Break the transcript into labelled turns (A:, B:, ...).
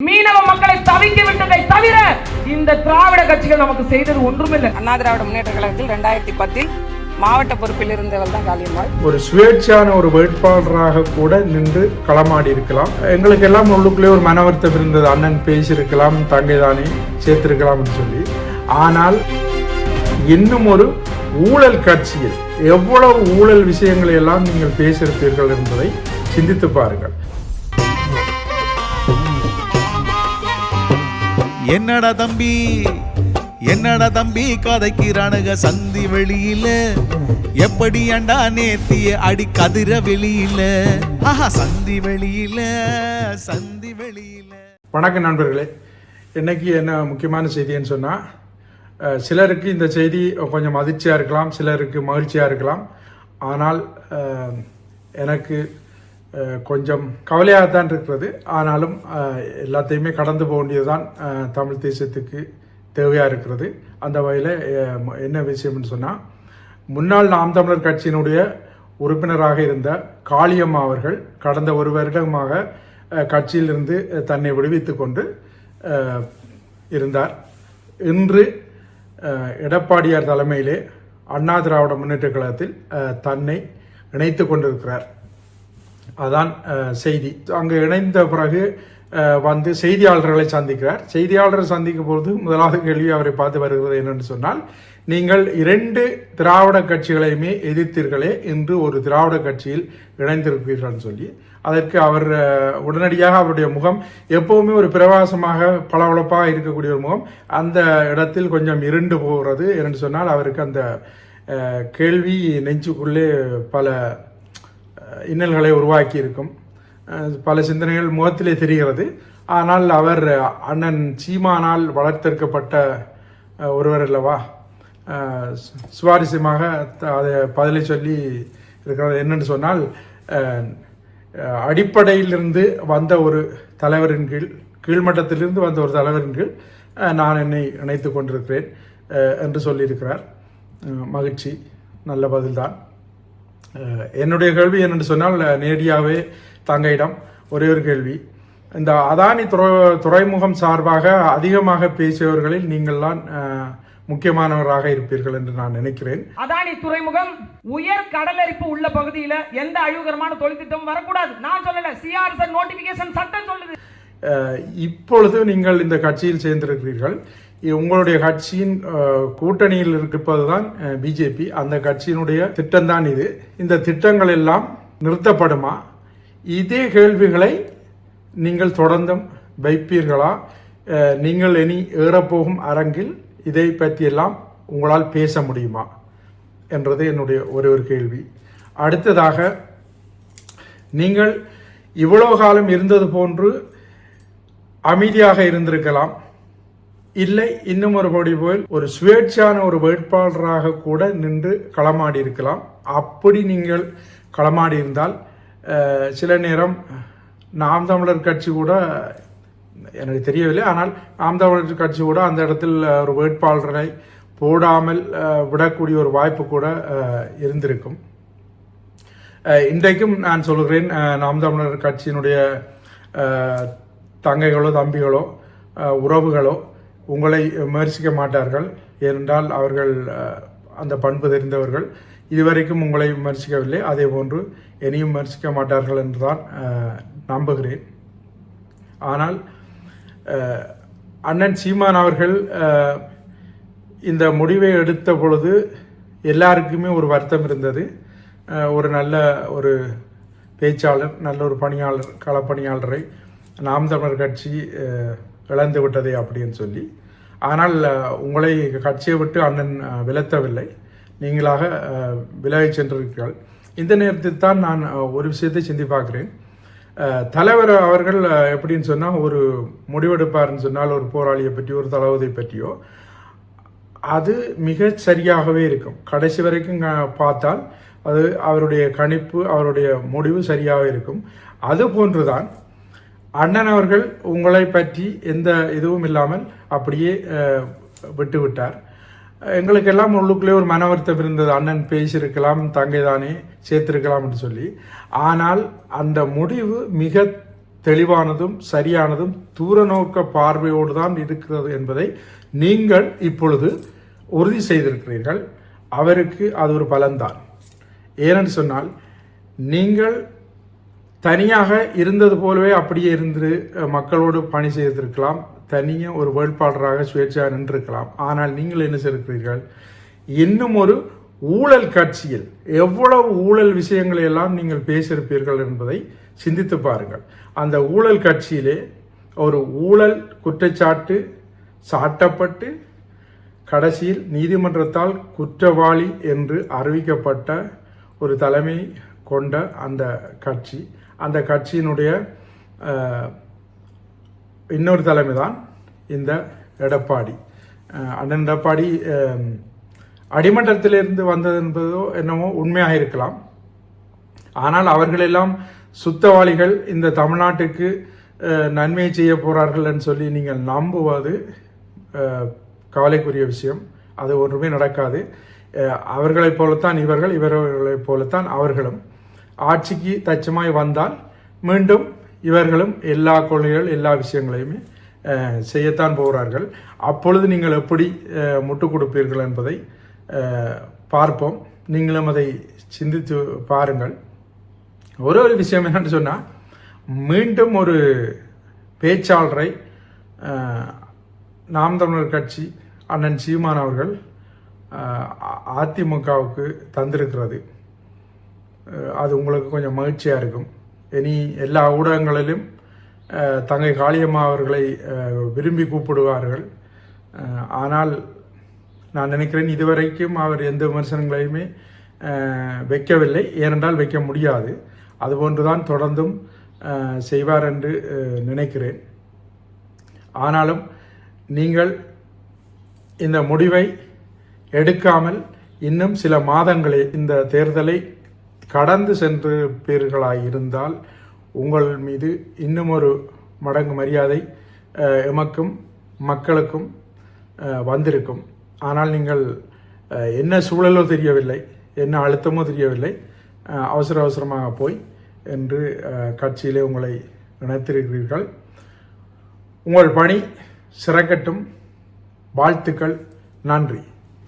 A: மீனவ மக்களை தவிக்க விட்டதை தவிர இந்த திராவிட கட்சிகள் நமக்கு செய்தது ஒன்றுமில்லை.
B: அண்ணா திராவிட முன்னேற்ற கழகத்தில் 2010 மாவட்ட பொறுப்பில் இருந்தவர் தான் காளியம்மாள்.
C: ஒரு சுயேட்சையான ஒரு வேட்பாளராக கூட நின்று களமாடி இருக்கலாம். எங்களுக்கு எல்லாம் உள்ளுக்குள்ளே ஒரு மனவர்த்தம் இருந்தது, அண்ணன் பேசியிருக்கலாம், தங்கைதானே சேர்த்திருக்கலாம் சொல்லி. ஆனால் இன்னும் ஒரு ஊழல் கட்சியில் எவ்வளவு ஊழல் விஷயங்களை எல்லாம் நீங்கள் பேசியிருப்பீர்கள் என்பதை சிந்தித்து பாருங்கள்.
D: என்னடா தம்பி கதைக்கிறானுங்க சந்தி வெளியில, எப்படி அண்டா நேத்திய அடி கதிர வெளியில, சந்தி வெளியில.
C: வணக்கம் நண்பர்களே, இன்னைக்கு என்ன முக்கியமான செய்தின்னு சொன்னால், சிலருக்கு இந்த செய்தி கொஞ்சம் அதிர்ச்சியாக இருக்கலாம், சிலருக்கு மகிழ்ச்சியாக இருக்கலாம். ஆனால் எனக்கு கொஞ்சம் கவலையாக தான் இருக்கிறது. ஆனாலும் எல்லாத்தையுமே கடந்து போக வேண்டியதுதான் தமிழ் தேசத்துக்கு தேவையாக இருக்கிறது. அந்த வகையில் என்ன விஷயம்னு சொன்னால், முன்னாள் நாம் தமிழர் கட்சியினுடைய உறுப்பினராக இருந்த காளியம்மா அவர்கள் கடந்த ஒரு வருடமாக கட்சியிலிருந்து தன்னை விடுவித்து கொண்டு இருந்தார். இன்று எடப்பாடியார் தலைமையிலே அண்ணா திராவிட முன்னேற்ற கழகத்தில் தன்னை இணைத்து கொண்டிருக்கிறார். அதான் செய்தி. அங்கு இணைந்த பிறகு வந்து செய்தியாளர்களை சந்திக்கிறார். செய்தியாளரை சந்திக்கும் பொழுது முதலாவது கேள்வி அவரை பார்த்து வருகிறது என்னென்னு சொன்னால், நீங்கள் 2 திராவிட கட்சிகளையுமே எதிர்த்தீர்களே, இன்று ஒரு திராவிட கட்சியில் இணைந்திருப்பீர்கள் சொல்லி. அதற்கு அவர் உடனடியாக அவருடைய முகம் எப்பவுமே ஒரு பிரகாசமாக பளபளப்பாக இருக்கக்கூடிய ஒரு முகம் அந்த இடத்தில் கொஞ்சம் இருண்டு போகிறது. என்று சொன்னால் அவருக்கு அந்த கேள்வி நெஞ்சுக்குள்ளே பல இன்னல்களை உருவாக்கி இருக்கும். பல சிந்தனைகள் முகத்திலே தெரிகிறது. ஆனால் அவர் அண்ணன் சீமானால் வளர்த்தெடுக்கப்பட்ட ஒருவர் அல்லவா, சுவாரஸ்யமாக அதை பதிலை சொல்லி இருக்கிறது. என்னென்னு சொன்னால், அடிப்படையிலிருந்து வந்த ஒரு தலைவரின் கீழ், கீழ்மட்டத்திலிருந்து வந்த ஒரு தலைவரின் கீழ் நான் என்னை இணைத்து கொண்டிருக்கிறேன் என்று சொல்லியிருக்கிறார். மகிழ்ச்சி, நல்ல பதில்தான். என்னுடைய கேள்வி என்னென்னு சொன்னால், நேரடியாகவே தங்கையிடம் ஒரே ஒரு கேள்வி. இந்த அதானி துறைமுகம் சார்பாக அதிகமாக பேசியவர்களில் நீங்கள்தான் முக்கியமானவராக இருப்பீர்கள் என்று நான் நினைக்கிறேன்.
A: அதானி துறைமுகம் உயர் கடலரிப்பு உள்ள பகுதியில எந்த அழிவுகரமான தொழில்திட்டம் வரக்கூடாது நான் சொல்லல, சிஆர்எஸ் நோட்டிபிகேஷன் சட்டம் சொல்லுது.
C: இப்பொழுது நீங்கள் இந்த கட்சியில் சேர்ந்திருக்கிறீர்கள். உங்களுடைய கட்சியின் கூட்டணியில் இருப்பதுதான் பிஜேபி. அந்த கட்சியினுடைய திட்டம்தான் இது. இந்த திட்டங்கள் எல்லாம் நிறுத்தப்படுமா? இதே கேள்விகளை நீங்கள் தொடர்ந்தும் வைப்பீர்களா? நீங்கள் இனி ஏறப்போகும் அரங்கில் இதை பற்றியெல்லாம் உங்களால் பேச முடியுமா என்றது என்னுடைய ஒரே ஒரு கேள்வி. அடுத்ததாக, நீங்கள் இவ்வளவு காலம் இருந்தது போன்று அமைதியாக இருந்திருக்கலாம், இல்லை இன்னும் ஒரு படி போல் ஒரு சுயேட்சையான ஒரு வேட்பாளராக கூட நின்று களமாடி இருக்கலாம். அப்படி நீங்கள் களமாடி இருந்தால் சில நேரம் நாம் தமிழர் கட்சி கூட, எனக்கு தெரியவில்லை, ஆனால் நாம் தமிழர் கட்சி கூட அந்த இடத்தில் ஒரு வேட்பாளரை போடாமல் விடக்கூடிய ஒரு வாய்ப்பு கூட இருந்திருக்கும். இன்றைக்கும் நான் சொல்கிறேன், நாம் தமிழர் கட்சியினுடைய தங்கைகளோ தம்பிகளோ உறவுகளோ உங்களை விமர்சிக்க மாட்டார்கள். ஏனென்றால் அவர்கள் அந்த பண்பு தெரிந்தவர்கள். இதுவரைக்கும் உங்களை விமர்சிக்கவில்லை, அதே போன்று இனியும் விமர்சிக்க மாட்டார்கள் என்றுதான் நம்புகிறேன். ஆனால் அண்ணன் சீமான் அவர்கள் இந்த முடிவை எடுத்த பொழுது எல்லாருக்குமே ஒரு வருத்தம் இருந்தது. ஒரு நல்ல ஒரு பேச்சாளர், நல்ல ஒரு பணியாளர், களப்பணியாளரை நாம் தமிழர் கட்சி இழந்து விட்டதே அப்படின்னு சொல்லி. ஆனால் உங்களை கட்சியை விட்டு அண்ணன் விலத்தவில்லை, நீங்களாக விலகி சென்றிருக்கிறீர்கள். இந்த நேரத்தில் தான் நான் ஒரு விஷயத்தை சிந்தி பார்க்கிறேன். தலைவர் அவர்கள் எப்படின்னு சொன்னால், ஒரு முடிவெடுப்பார்னு சொன்னால், ஒரு போராளியை பற்றியோ ஒரு தளபதியை பற்றியோ, அது மிக சரியாகவே இருக்கும். கடைசி வரைக்கும் பார்த்தால் அது அவருடைய கணிப்பு, அவருடைய முடிவு சரியாக இருக்கும். அது போன்றுதான் அண்ணன் அவர்கள் உங்களை பற்றி எந்த இதுவும் இல்லாமல் அப்படியே விட்டுவிட்டார். எங்களுக்கெல்லாம் உள்ளுக்குள்ளே ஒரு மனவர்த்தம் இருந்தது, அண்ணன் பேசியிருக்கலாம், தங்கைதானே சேர்த்திருக்கலாம் என்று சொல்லி. ஆனால் அந்த முடிவு மிக தெளிவானதும் சரியானதும் தூரநோக்க பார்வையோடு தான் இருக்கிறது என்பதை நீங்கள் இப்பொழுது உறுதி செய்திருக்கிறீர்கள். அவருக்கு அது ஒரு பலன்தான். ஏனென்று சொன்னால் நீங்கள் தனியாக இருந்தது போலவே அப்படியே இருந்து மக்களோடு பணி செய்திருக்கலாம், தனியாக ஒரு வேட்பாளராக சுயேட்சையாக நின்றிருக்கலாம். ஆனால் நீங்கள் என்ன செய்திருக்கிறீர்கள், இன்னும் ஒரு ஊழல் கட்சியில் எவ்வளவு ஊழல் விஷயங்களை எல்லாம் நீங்கள் பேசியிருப்பீர்கள் என்பதை சிந்தித்து பாருங்கள். அந்த ஊழல் கட்சியிலே ஒரு ஊழல் குற்றச்சாட்டு சாட்டப்பட்டு கடைசியில் நீதிமன்றத்தால் குற்றவாளி என்று அறிவிக்கப்பட்ட ஒரு தலைமை கொண்ட அந்த கட்சி, அந்த கட்சியினுடைய இன்னொரு தலைமை தான் இந்த எடப்பாடி. அண்ணன் எடப்பாடி அடிமட்டத்திலிருந்து வந்தது என்பதோ என்னமோ உண்மையாக இருக்கலாம். ஆனால் அவர்களெல்லாம் சுத்தவாளிகள், இந்த தமிழ்நாட்டுக்கு நன்மை செய்ய போகிறார்கள் என்று சொல்லி நீங்கள் நம்புவது கவலைக்குரிய விஷயம். அது ஒன்றுமே நடக்காது. அவர்களைப் போலத்தான் இவர்கள், இவர்களைப் போலத்தான் அவர்களும் ஆட்சிக்கு தச்சமாய் வந்தால் மீண்டும் இவர்களும் எல்லா கொள்கைகள் எல்லா விஷயங்களையுமே செய்யத்தான் போகிறார்கள். அப்பொழுது நீங்கள் எப்படி முட்டுக் கொடுப்பீர்கள் என்பதை பார்ப்போம். நீங்களும் அதை சிந்தித்து பாருங்கள். ஒரு விஷயம் என்னன்னு சொன்னால், மீண்டும் ஒரு பேச்சாளரை நாம் தமிழர் கட்சி அண்ணன் சீமான் அவர்கள் அதிமுகவுக்கு தந்திருக்கிறது. அது உங்களுக்கு கொஞ்சம் மகிழ்ச்சியாக இருக்கும். இனி எல்லா ஊடகங்களிலும் தங்கை காளியம்மா அவர்களை விரும்பி கூப்பிடுவார்கள். ஆனால் நான் நினைக்கிறேன் இதுவரைக்கும் அவர் எந்த விமர்சனங்களையுமே வைக்கவில்லை. ஏனென்றால் வைக்க முடியாது. அதுபோன்றுதான் தொடர்ந்தும் செய்வார் என்று நினைக்கிறேன். ஆனாலும் நீங்கள் இந்த முடிவை எடுக்காமல் இன்னும் சில மாதங்களே இந்த தேர்தலை கடந்து சென்றிருப்பீர்களாய் இருந்தால் உங்கள் மீது இன்னும் ஒரு மடங்கு மரியாதை எமக்கும் மக்களுக்கும் வந்திருக்கும். ஆனால் நீங்கள் என்ன சூழலோ தெரியவில்லை, என்ன அழுத்தமோ தெரியவில்லை, அவசரமாக போய் என்று கட்சியிலே உங்களை இணைத்திருக்கிறீர்கள். உங்கள் பணி சிறக்கட்டும். வாழ்த்துக்கள். நன்றி.